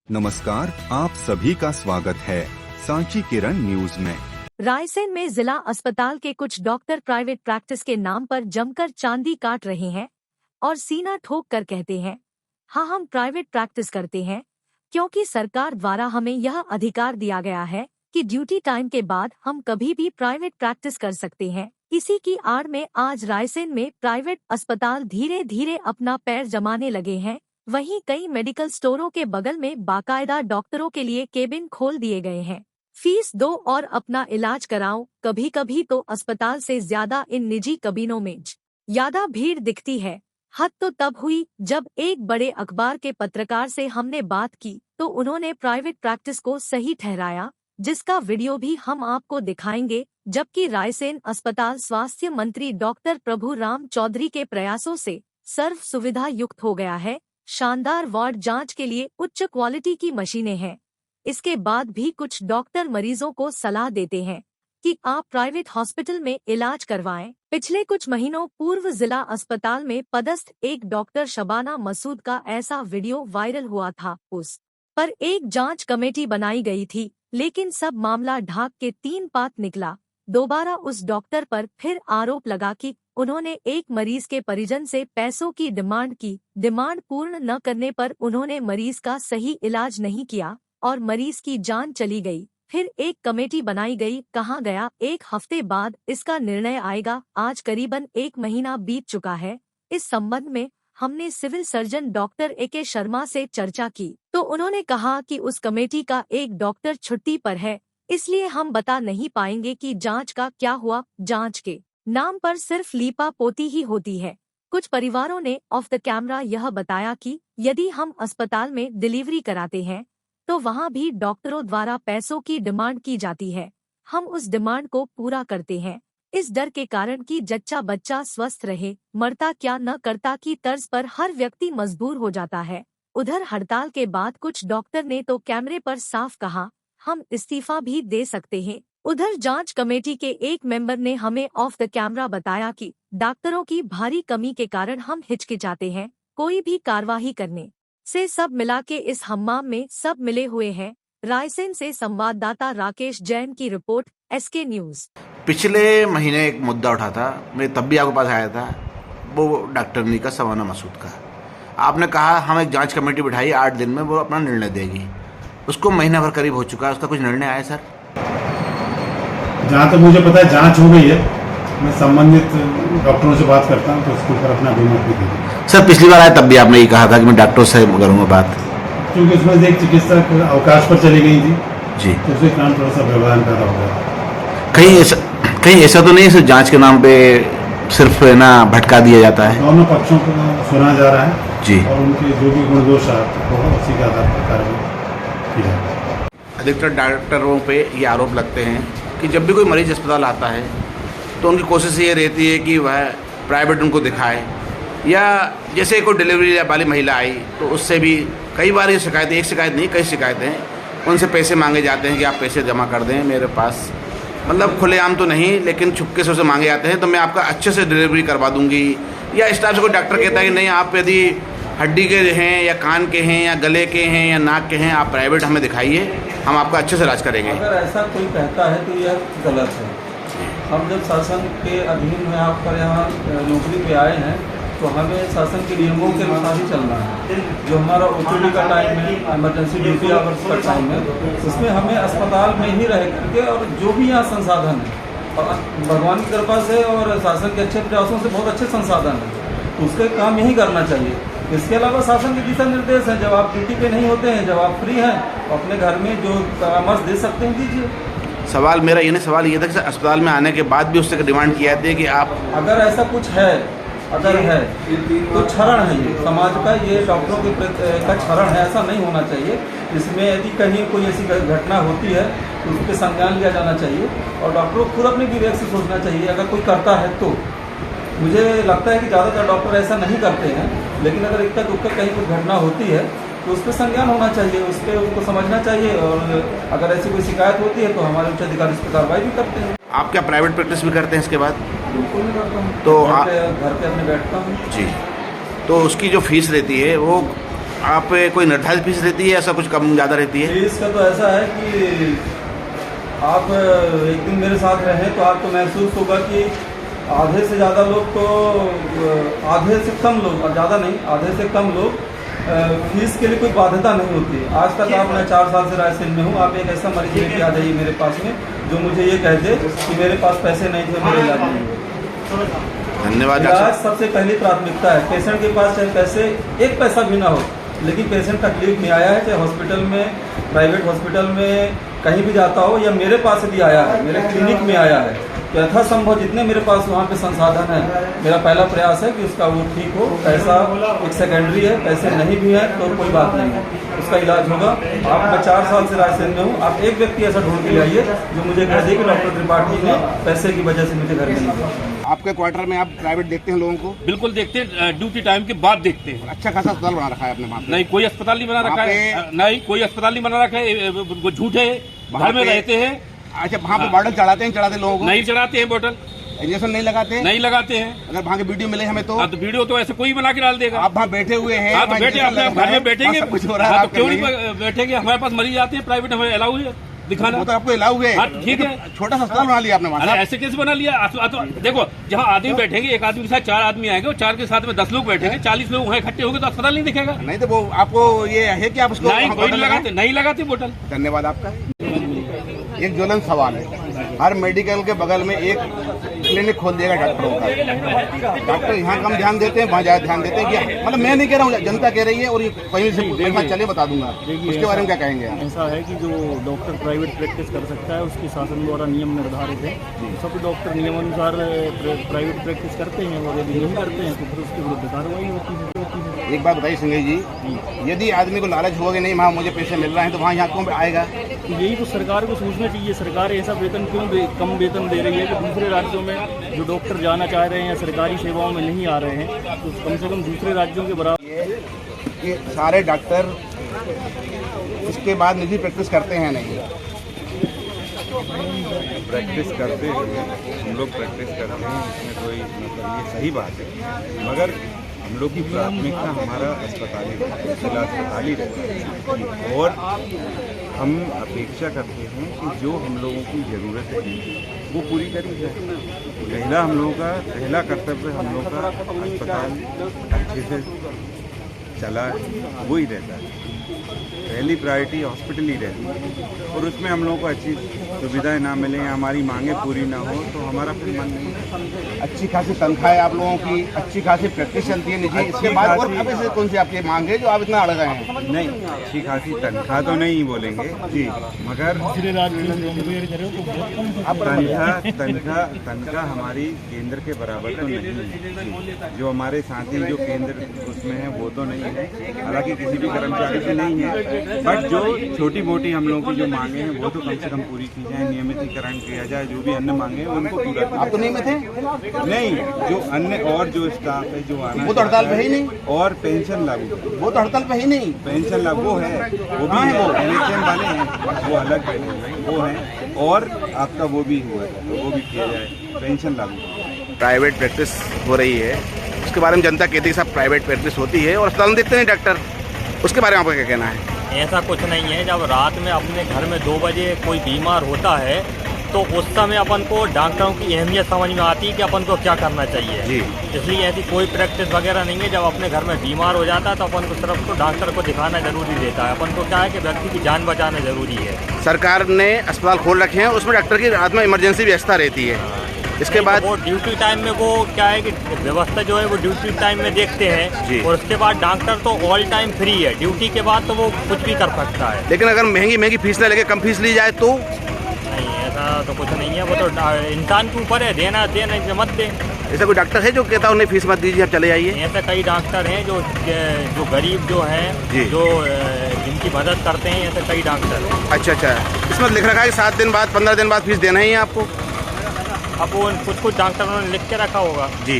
नमस्कार, आप सभी का स्वागत है सांची किरण न्यूज में। रायसेन में जिला अस्पताल के कुछ डॉक्टर प्राइवेट प्रैक्टिस के नाम पर जमकर चांदी काट रहे हैं और सीना ठोक कर कहते हैं, हाँ हम प्राइवेट प्रैक्टिस करते हैं क्योंकि सरकार द्वारा हमें यह अधिकार दिया गया है कि ड्यूटी टाइम के बाद हम कभी भी प्राइवेट प्रैक्टिस कर सकते हैं। इसी की आड़ में आज रायसेन में प्राइवेट अस्पताल धीरे धीरे अपना पैर जमाने लगे हैं। वहीं कई मेडिकल स्टोरों के बगल में बाकायदा डॉक्टरों के लिए केबिन खोल दिए गए हैं। फीस दो और अपना इलाज कराओ। कभी कभी तो अस्पताल से ज्यादा इन निजी कबीनों में ज्यादा भीड़ दिखती है। हद तो तब हुई जब एक बड़े अखबार के पत्रकार से हमने बात की तो उन्होंने प्राइवेट प्रैक्टिस को सही ठहराया, जिसका वीडियो भी हम आपको दिखाएंगे। जबकि रायसेन अस्पताल स्वास्थ्य मंत्री डॉक्टर प्रभु राम चौधरी के प्रयासों से सर्व सुविधा युक्त हो गया है। शानदार वार्ड जांच के लिए उच्च क्वालिटी की मशीनें हैं। इसके बाद भी कुछ डॉक्टर मरीजों को सलाह देते हैं कि आप प्राइवेट हॉस्पिटल में इलाज करवाएं। पिछले कुछ महीनों पूर्व जिला अस्पताल में पदस्थ एक डॉक्टर शबाना मसूद का ऐसा वीडियो वायरल हुआ था। उस पर एक जांच कमेटी बनाई गई थी, लेकिन सब मामला ढाक के 3 पात निकला। दोबारा उस डॉक्टर पर फिर आरोप लगा कि उन्होंने एक मरीज के परिजन से पैसों की डिमांड की। डिमांड पूर्ण न करने पर उन्होंने मरीज का सही इलाज नहीं किया और मरीज की जान चली गई। फिर एक कमेटी बनाई गई। कहाँ गया? 1 हफ्ते बाद इसका निर्णय आएगा। आज करीबन 1 महीना बीत चुका है। इस संबंध में हमने civil surgeon doctor AK Sharma से चर्चा की तो उन्होंने कहा कि उस कमेटी का एक डॉक्टर छुट्टी पर है, इसलिए हम बता नहीं पाएंगे कि जांच का क्या हुआ। जांच के नाम पर सिर्फ लीपा पोती ही होती है। कुछ परिवारों ने ऑफ द कैमरा यह बताया कि यदि हम अस्पताल में डिलीवरी कराते हैं तो वहां भी डॉक्टरों द्वारा पैसों की डिमांड की जाती है। हम उस डिमांड को पूरा करते हैं इस डर के कारण कि जच्चा बच्चा स्वस्थ रहे, मरता क्या न करता की तर्ज पर हर व्यक्ति मजबूर हो जाता है। उधर हड़ताल के बाद कुछ डॉक्टर ने तो कैमरे पर साफ कहा, हम इस्तीफा भी दे सकते हैं। उधर जांच कमेटी के एक मेंबर ने हमें ऑफ द कैमरा बताया कि डॉक्टरों की भारी कमी के कारण हम हिचकिचाते हैं कोई भी कार्यवाही करने से। सब मिला के इस हम्माम में सब मिले हुए हैं। रायसेन से संवाददाता राकेश जैन की रिपोर्ट, SK न्यूज। पिछले महीने एक मुद्दा उठा था, मैं तब भी आपके पास आया था, वो डॉक्टरनी का शबाना मसूद का। आपने कहा हम एक जांच कमेटी बिठाई, 8 दिन में वो अपना निर्णय देगी। उसको महीना भर करीब हो चुका है, उसका कुछ निर्णय आया सर? जहाँ तक मुझे पता है जांच हो गई है। मैं संबंधित डॉक्टरों से बात करता हूँ तो उसके ऊपर अपना अभिमत भी देंगे। सर पिछली बार आया तब भी आपने ये कहा था कि मैं डॉक्टर से करूँगा बात, क्योंकि उसमें से एक चिकित्सक अवकाश पर चली गई थी जी, तो उसके कारण थोड़ा सा व्यवधान पैदा हो गया। कहीं ऐसा तो नहीं है जांच के नाम पे सिर्फ ना भटका दिया जाता है? दोनों पक्षों को सुना जा रहा है जी, और उनके जो भी गुण दोष होगा उसी के आधार पर कार्रवाई की जाएगी। अधिकतर डॉक्टरों पे ये आरोप लगते हैं कि जब भी कोई मरीज अस्पताल आता है तो उनकी कोशिश ये रहती है कि वह प्राइवेट उनको दिखाए, या जैसे कोई डिलीवरी वाली महिला आई तो उससे भी कई बार ये शिकायतें, एक शिकायत नहीं कई शिकायतें, उनसे पैसे मांगे जाते हैं कि आप पैसे जमा कर दें मेरे पास। मतलब खुलेआम तो नहीं, लेकिन छुपके से उसे मांगे जाते हैं तो मैं आपका अच्छे से डिलीवरी करवा दूंगी। या इस टाइप से कोई डॉक्टर कहता है कि नहीं, आप यदि हड्डी के हैं या कान के हैं या गले के हैं या नाक के हैं, आप प्राइवेट हमें दिखाइए, हम आपका अच्छे से इलाज करेंगे। अगर ऐसा कोई कहता है तो यह गलत है। हम जब शासन के अधीन में आप पर यहाँ नौकरी पे आए हैं तो हमें शासन के नियमों के अनुसार ही चलना है। जो हमारा OPD का टाइम है, इमरजेंसी ड्यूटी आवर्स का टाइम है, उसमें हमें अस्पताल में ही रह करके और जो भी यहाँ संसाधन है और भगवान की कृपा से और शासन के अच्छे प्रयासों से बहुत अच्छे संसाधन है, उसके काम यही करना चाहिए। इसके अलावा शासन के दिशा निर्देश हैं, जब आप ड्यूटी पे नहीं होते हैं, जब आप फ्री हैं अपने घर में जो परामर्श दे सकते हैं दीजिए। सवाल मेरा ये नहीं, सवाल ये था कि अस्पताल में आने के बाद भी उससे डिमांड किया जाती है कि आप, अगर ऐसा कुछ है, अगर है तो क्षरण है, ये समाज का, ये डॉक्टरों के का क्षरण है, ऐसा नहीं होना चाहिए। इसमें यदि कहीं कोई ऐसी घटना होती है तो उस पर संज्ञान लिया जाना चाहिए और डॉक्टरों को खुद अपने विवेक से सोचना चाहिए अगर कोई करता है तो। मुझे लगता है कि ज़्यादातर डॉक्टर ऐसा नहीं करते हैं, लेकिन अगर इक्का दुक्का कहीं कोई घटना होती है तो उस पर संज्ञान होना चाहिए, उस पर उनको समझना चाहिए और अगर ऐसी कोई शिकायत होती है तो हमारे उच्च अधिकारी इस पर कार्रवाई भी करते हैं। आप क्या प्राइवेट प्रैक्टिस भी करते हैं इसके बाद? बिल्कुल नहीं करता हूँ, तो घर पे अपने बैठता हूँ जी। तो उसकी जो फीस रहती है वो आप कोई निर्धारित फीस रहती है, ऐसा कुछ कम ज़्यादा रहती है? फीस का तो ऐसा है कि आप एक दिन मेरे साथ रहें तो आपको महसूस होगा कि आधे से ज़्यादा लोग तो आधे से कम लोग, और ज़्यादा नहीं, आधे से कम लोग फीस के लिए कोई बाध्यता नहीं होती। आज तक आप, मैं 4 साल से रायसेन में हूँ, आप एक ऐसा मरीज लेके आ जाइए मेरे पास में जो मुझे ये कह दे कि मेरे पास पैसे नहीं थे, मेरे इलाज नहीं हुए। धन्यवाद। इलाज सबसे पहली प्राथमिकता है। पेशेंट के पास चाहे पैसे एक पैसा भी ना हो, लेकिन पेशेंट तकलीफ में आया है, चाहे हॉस्पिटल में, प्राइवेट हॉस्पिटल में कहीं भी जाता हो, या मेरे पास भी आया है, मेरे क्लिनिक में आया है, तो यथासंभव जितने मेरे पास वहाँ पे संसाधन है, मेरा पहला प्रयास है कि उसका वो ठीक हो। पैसा एक सेकेंडरी है, पैसे नहीं भी हैं तो कोई बात नहीं है, उसका इलाज होगा। आप, मैं 4 साल से रायसेन में हूँ, आप एक व्यक्ति ऐसा ढूंढ के लाइए जो मुझे कह दे कि डॉक्टर त्रिपाठी ने पैसे की वजह से मुझे घर में नहीं दिया। आपके क्वार्टर में आप प्राइवेट देखते हैं लोगों को? बिल्कुल देखते हैं, ड्यूटी टाइम के बाद देखते हैं। अच्छा खासा अस्पताल बना रखा है आपने वहाँ पे? नहीं, कोई अस्पताल नहीं बना रखा है, नहीं कोई अस्पताल नहीं बना रखा है, वो झूठे घर में रहते हैं। अच्छा, वहाँ पे बॉटल चढ़ाते लोगों को? नहीं चढ़ाते हैं बॉटल, इंजेक्शन नहीं लगाते? नहीं लगाते हैं। अगर वहाँ की वीडियो मिले हमें तो? हाँ, तो वीडियो तो ऐसे कोई बना के डाल देगा। आप वहाँ बैठे हुए हैं? हाँ, तो बैठे, अपने घर में बैठेंगे, कुछ हो रहा है, तो क्यों नहीं बैठेंगे? हमारे पास मरीज आते हैं, प्राइवेट हमें अलाउ है दिखाना। वो तो आपको अलाउ है। हाँ, ठीक है। छोटा सा अस्पताल बना लिया आपने वहाँ? अरे ऐसे कैसे बना लिया? तो देखो, जहाँ आदमी बैठेंगे, एक आदमी के साथ 4 आदमी आएंगे, और 4 के साथ में 10 लोग बैठेंगे, 40 लोग वहाँ इकट्ठे होंगे तो अस्पताल नहीं दिखेगा। नहीं तो वो आपको ये है कि आप उसको नहीं, कोई नहीं लगाते बोतल। धन्यवाद आपका। एक ज्वलन सवाल है, हर मेडिकल के बगल में एक क्लिनिक खोल दिएगा डॉक्टरों का। डॉक्टर यहाँ कम ध्यान देते हैं, वहाँ ज़्यादा ध्यान देते हैं। क्या मतलब, मैं नहीं कह रहा हूँ, जनता कह रही है, और ये कहीं से मैं चले बता दूंगा। उसके बारे में क्या कहेंगे आप? ऐसा है कि जो डॉक्टर प्राइवेट प्रैक्टिस कर सकता है उसके शासन द्वारा नियम निर्धारित है। तो सब डॉक्टर नियमानुसार प्राइवेट प्रैक्टिस करते हैं, और यदि नहीं करते हैं तो फिर उसके विरुद्ध कार्रवाई होती है। एक बात बताइए संजय जी, यदि आदमी को लालच होगा कि नहीं वहाँ मुझे पैसे मिल रहे हैं, तो वहाँ यहाँ क्यों आएगा? तो यही तो सरकार को सोचना चाहिए। सरकार ऐसा वेतन क्यों कम वेतन दे रही है कि दूसरे राज्यों में जो डॉक्टर जाना चाह रहे हैं या सरकारी सेवाओं में नहीं आ रहे हैं, तो कम से कम दूसरे राज्यों के बराबर। ये सारे डॉक्टर इसके बाद निजी प्रैक्टिस करते हैं नहीं? प्रैक्टिस करते हैं, हम लोग प्रैक्टिस करते हैं, इसमें कोई मतलब ये सही बात है, मगर हम लोग की प्राथमिकता हमारा अस्पताली जिला अस्पताल ही रहता है, और हम अपेक्षा करते हैं कि जो हम लोगों की ज़रूरतें हैं वो पूरी करी जाए। पहला हम लोगों का पहला कर्तव्य हम लोग का अस्पताल अच्छे से चला वही रहता है, पहली प्रायोरिटी हॉस्पिटल ही रहती है, और उसमें हम लोगों को अच्छी सुविधाएं ना मिलें, हमारी मांगें पूरी ना हो तो हमारा फिर मन नहीं। अच्छी खासी तनख्वाह है आप लोगों की, अच्छी खासी प्रैक्टिस चलती है निजी, इसके बाद और अब ऐसे कौन सी आपकी मांग है जो आप इतना अड़ गए हैं? नहीं, अच्छी खासी तनख्वाह तो नहीं बोलेंगे जी, मगर तनख्वाह हमारी केंद्र के बराबर तो नहीं है। जो हमारे साथी जो केंद्र उसमें है वो तो नहीं है, हालांकि किसी भी कर्मचारी की नहीं है, बट जो छोटी मोटी हम लोगों की जो मांगे हैं वो तो कम से कम पूरी की जाए, नियमितीकरण किया जाए, जो भी अन्य मांगे हैं उनको पूरा। आप तो नहीं में थे? नहीं, जो अन्य और जो स्टाफ है जो आना वो तो हड़ताल पे ही नहीं, और पेंशन लागू, वो तो हड़ताल पे ही नहीं, पेंशन लागू है, वो भी है, वो इलेक्शन वाले हैं, वो अलग है, वो है, और आपका वो भी हुआ है तो वो भी किया जाए, पेंशन लागू। प्राइवेट प्रैक्टिस हो रही है, उसके बारे में जनता कहती है साहब प्राइवेट प्रैक्टिस होती है और अस्पताल में देखते नहीं डॉक्टर, उसके बारे में आपका क्या कहना है? ऐसा कुछ नहीं है। जब रात में अपने घर में 2 बजे कोई बीमार होता है तो उस समय अपन को डॉक्टरों की अहमियत समझ में आती है कि अपन को क्या करना चाहिए जी। इसलिए ऐसी कोई प्रैक्टिस वगैरह नहीं है। जब अपने घर में बीमार हो जाता है तो अपन को सिर्फ तो डॉक्टर को दिखाना जरूरी रहता है। अपन को क्या है कि व्यक्ति की जान बचाना जरूरी है। सरकार ने अस्पताल खोल रखे हैं, उसमें डॉक्टर की रात में इमरजेंसी व्यवस्था रहती है। इसके बाद वो ड्यूटी टाइम में वो क्या है कि व्यवस्था जो है वो ड्यूटी टाइम में देखते हैं, और उसके बाद डॉक्टर तो ऑल टाइम फ्री है। ड्यूटी के बाद तो वो कुछ भी कर सकता है। लेकिन अगर महंगी फीस ना लगे, कम फीस ली जाए तो? नहीं, ऐसा तो कुछ नहीं है। वो तो इंसान के ऊपर है, देना देना मत दे। ऐसा कोई डॉक्टर है जो कहता है उन्हें फीस मत दीजिए, आप चले जाइए? ऐसे कई डॉक्टर हैं जो गरीब जो हैं, जो जिनकी मदद करते हैं, ऐसे कई डॉक्टर। अच्छा, इसमें लिख रखा है कि 7 दिन बाद 15 दिन बाद फीस देना ही है आपको? अब वो कुछ डॉक्टरों ने लिख के रखा होगा जी।